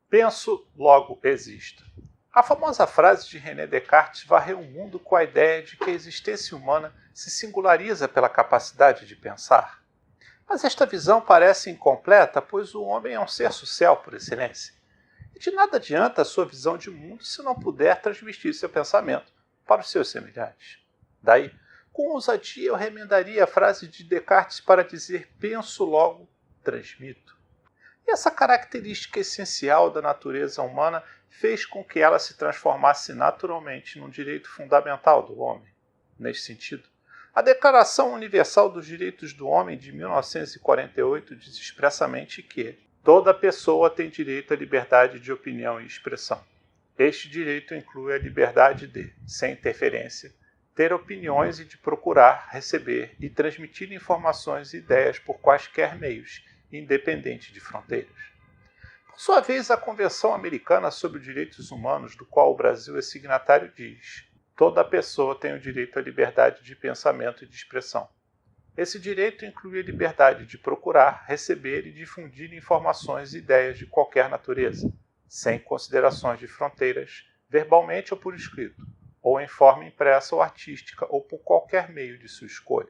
Penso, logo existo. A famosa frase de René Descartes varreu o mundo com a ideia de que a existência humana se singulariza pela capacidade de pensar. Mas esta visão parece incompleta, pois o homem é um ser social por excelência. E de nada adianta a sua visão de mundo se não puder transmitir seu pensamento para os seus semelhantes. Daí, com ousadia, eu remendaria a frase de Descartes para dizer penso, logo transmito. E essa característica essencial da natureza humana fez com que ela se transformasse naturalmente num direito fundamental do homem. Neste sentido, a Declaração Universal dos Direitos do Homem de 1948 diz expressamente que toda pessoa tem direito à liberdade de opinião e expressão. Este direito inclui a liberdade de, sem interferência, ter opiniões e de procurar, receber e transmitir informações e ideias por quaisquer meios, independente de fronteiras. Por sua vez, a Convenção Americana sobre os Direitos Humanos, do qual o Brasil é signatário, diz: toda pessoa tem o direito à liberdade de pensamento e de expressão. Esse direito inclui a liberdade de procurar, receber e difundir informações e ideias de qualquer natureza, sem considerações de fronteiras, verbalmente ou por escrito, ou em forma impressa ou artística, ou por qualquer meio de sua escolha.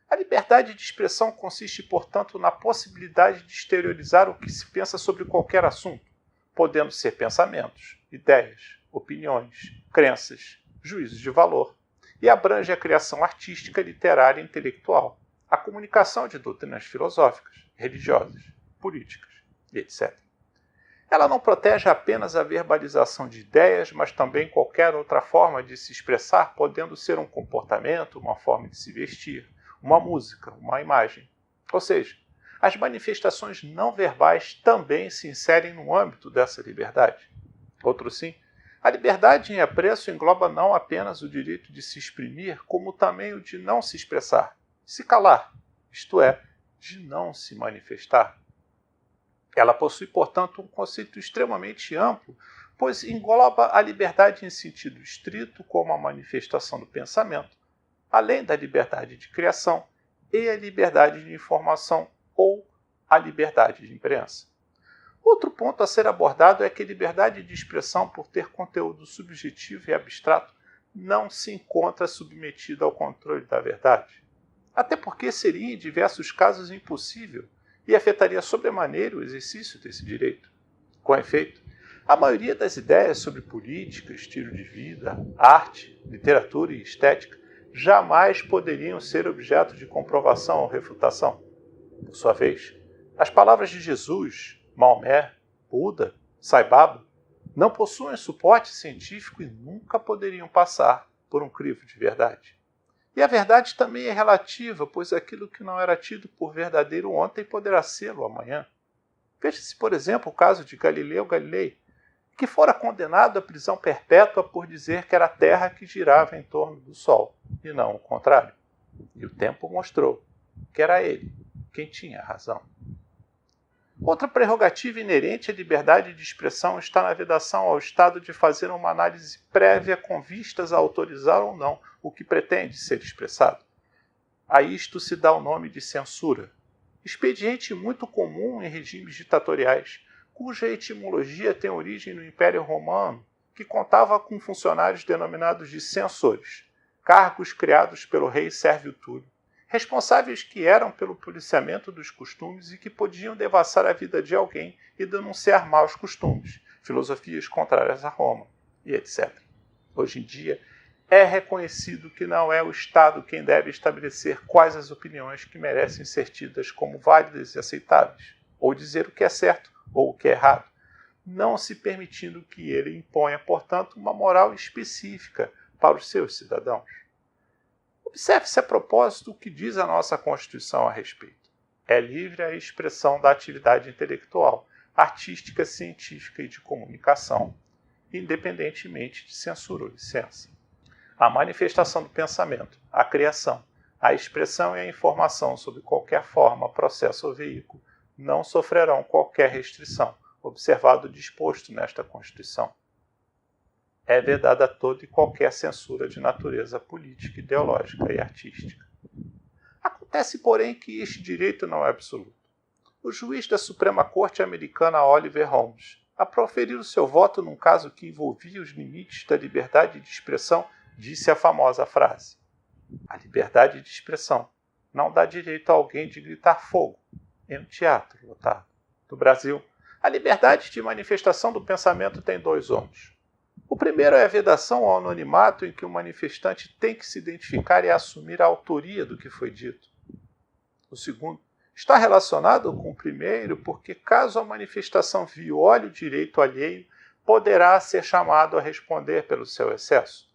A liberdade de expressão consiste, portanto, na possibilidade de exteriorizar o que se pensa sobre qualquer assunto, podendo ser pensamentos, ideias, opiniões, crenças, juízos de valor, e abrange a criação artística, literária e intelectual, a comunicação de doutrinas filosóficas, religiosas, políticas, etc. Ela não protege apenas a verbalização de ideias, mas também qualquer outra forma de se expressar, podendo ser um comportamento, uma forma de se vestir, uma música, uma imagem. Ou seja, as manifestações não verbais também se inserem no âmbito dessa liberdade. Outro sim, a liberdade em apreço engloba não apenas o direito de se exprimir, como também o de não se expressar, se calar, isto é, de não se manifestar. Ela possui, portanto, um conceito extremamente amplo, pois engloba a liberdade em sentido estrito, como a manifestação do pensamento, além da liberdade de criação e a liberdade de informação ou a liberdade de imprensa. Outro ponto a ser abordado é que a liberdade de expressão, por ter conteúdo subjetivo e abstrato, não se encontra submetida ao controle da verdade. Até porque seria, em diversos casos, impossível e afetaria sobremaneira o exercício desse direito. Com efeito, a maioria das ideias sobre política, estilo de vida, arte, literatura e estética jamais poderiam ser objeto de comprovação ou refutação. Por sua vez, as palavras de Jesus, Maomé, Buda, Sai Baba não possuem suporte científico e nunca poderiam passar por um crivo de verdade. E a verdade também é relativa, pois aquilo que não era tido por verdadeiro ontem poderá ser-lo amanhã. Veja-se, por exemplo, o caso de Galileu Galilei, que fora condenado à prisão perpétua por dizer que era a Terra que girava em torno do Sol, e não o contrário. E o tempo mostrou que era ele quem tinha razão. Outra prerrogativa inerente à liberdade de expressão está na vedação ao Estado de fazer uma análise prévia com vistas a autorizar ou não o que pretende ser expressado. A isto se dá o nome de censura, expediente muito comum em regimes ditatoriais, cuja etimologia tem origem no Império Romano, que contava com funcionários denominados de censores, cargos criados pelo rei Sérvio Túlio, responsáveis que eram pelo policiamento dos costumes e que podiam devassar a vida de alguém e denunciar maus costumes, filosofias contrárias a Roma, e etc. Hoje em dia, é reconhecido que não é o Estado quem deve estabelecer quais as opiniões que merecem ser tidas como válidas e aceitáveis, ou dizer o que é certo ou o que é errado, não se permitindo que ele imponha, portanto, uma moral específica para os seus cidadãos. Observe-se a propósito o que diz a nossa Constituição a respeito. É livre a expressão da atividade intelectual, artística, científica e de comunicação, independentemente de censura ou licença. A manifestação do pensamento, a criação, a expressão e a informação sob qualquer forma, processo ou veículo não sofrerão qualquer restrição, observado o disposto nesta Constituição. É vedada toda e qualquer censura de natureza política, ideológica e artística. Acontece, porém, que este direito não é absoluto. o juiz da Suprema Corte americana Oliver Holmes, a proferir o seu voto num caso que envolvia os limites da liberdade de expressão, disse a famosa frase: "A liberdade de expressão não dá direito a alguém de gritar fogo em um teatro lotado." No Brasil, a liberdade de manifestação do pensamento tem dois ônus. O primeiro é a vedação ao anonimato, em que o manifestante tem que se identificar e assumir a autoria do que foi dito. O segundo está relacionado com o primeiro, porque caso a manifestação viole o direito alheio, poderá ser chamado a responder pelo seu excesso.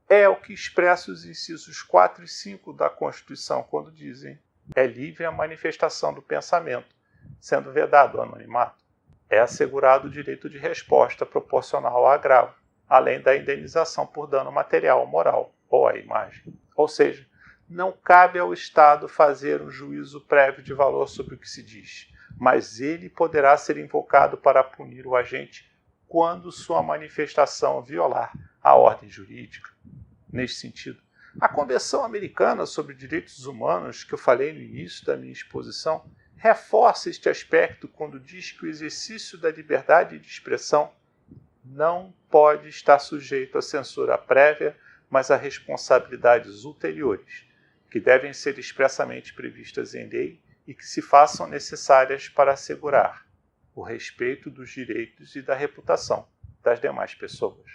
É o que expressa os incisos 4 e 5 da Constituição, quando dizem: é livre a manifestação do pensamento, sendo vedado o anonimato. É assegurado o direito de resposta proporcional ao agravo, além da indenização por dano material ou moral, ou à imagem. Ou seja, não cabe ao Estado fazer um juízo prévio de valor sobre o que se diz, mas ele poderá ser invocado para punir o agente quando sua manifestação violar a ordem jurídica. Neste sentido, a Convenção Americana sobre Direitos Humanos, que eu falei no início da minha exposição, reforça este aspecto quando diz que o exercício da liberdade de expressão não pode estar sujeito à censura prévia, mas a responsabilidades ulteriores, que devem ser expressamente previstas em lei e que se façam necessárias para assegurar o respeito dos direitos e da reputação das demais pessoas.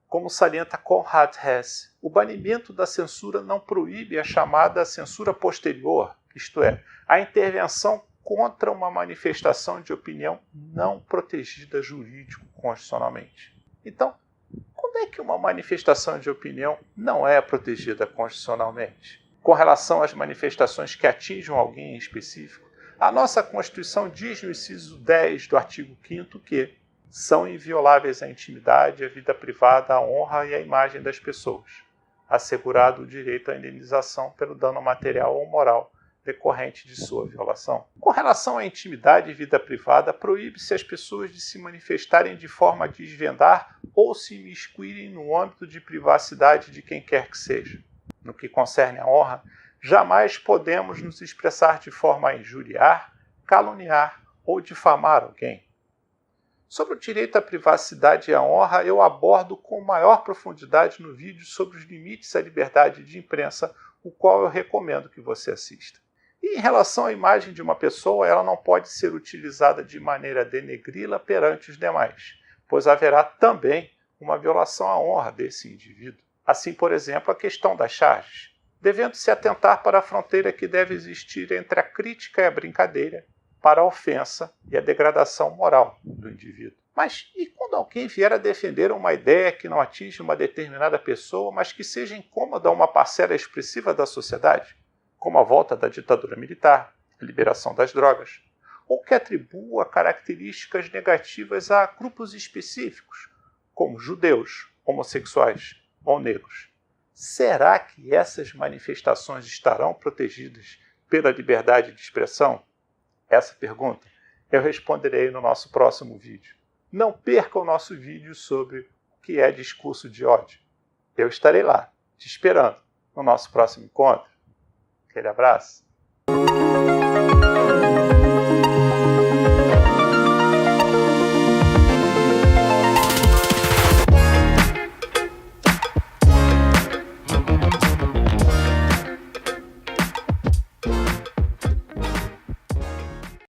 Como salienta Conrad Hesse, o banimento da censura não proíbe a chamada censura posterior, isto é, a intervenção contra uma manifestação de opinião não protegida jurídico-constitucionalmente. Então, como é que uma manifestação de opinião não é protegida constitucionalmente? Com relação às manifestações que atinjam alguém em específico, a nossa Constituição diz no inciso 10 do artigo 5º que são invioláveis a intimidade, a vida privada, a honra e a imagem das pessoas, assegurado o direito à indenização pelo dano material ou moral decorrente de sua violação. Com relação à intimidade e vida privada, proíbe-se as pessoas de se manifestarem de forma a desvendar ou se imiscuírem no âmbito de privacidade de quem quer que seja. No que concerne à honra, jamais podemos nos expressar de forma a injuriar, caluniar ou difamar alguém. Sobre o direito à privacidade e à honra, eu abordo com maior profundidade no vídeo sobre os limites à liberdade de imprensa, o qual eu recomendo que você assista. E em relação à imagem de uma pessoa, ela não pode ser utilizada de maneira a denegri-la perante os demais, pois haverá também uma violação à honra desse indivíduo. Assim, por exemplo, a questão das charges, devendo-se atentar para a fronteira que deve existir entre a crítica e a brincadeira, para a ofensa e a degradação moral do indivíduo. Mas e quando alguém vier a defender uma ideia que não atinge uma determinada pessoa, mas que seja incômoda a uma parcela expressiva da sociedade, como a volta da ditadura militar, a liberação das drogas, ou que atribua características negativas a grupos específicos, como judeus, homossexuais ou negros? Será que essas manifestações estarão protegidas pela liberdade de expressão? Essa pergunta eu responderei no nosso próximo vídeo. Não perca o nosso vídeo sobre o que é discurso de ódio. Eu estarei lá, te esperando no nosso próximo encontro. Aquele abraço.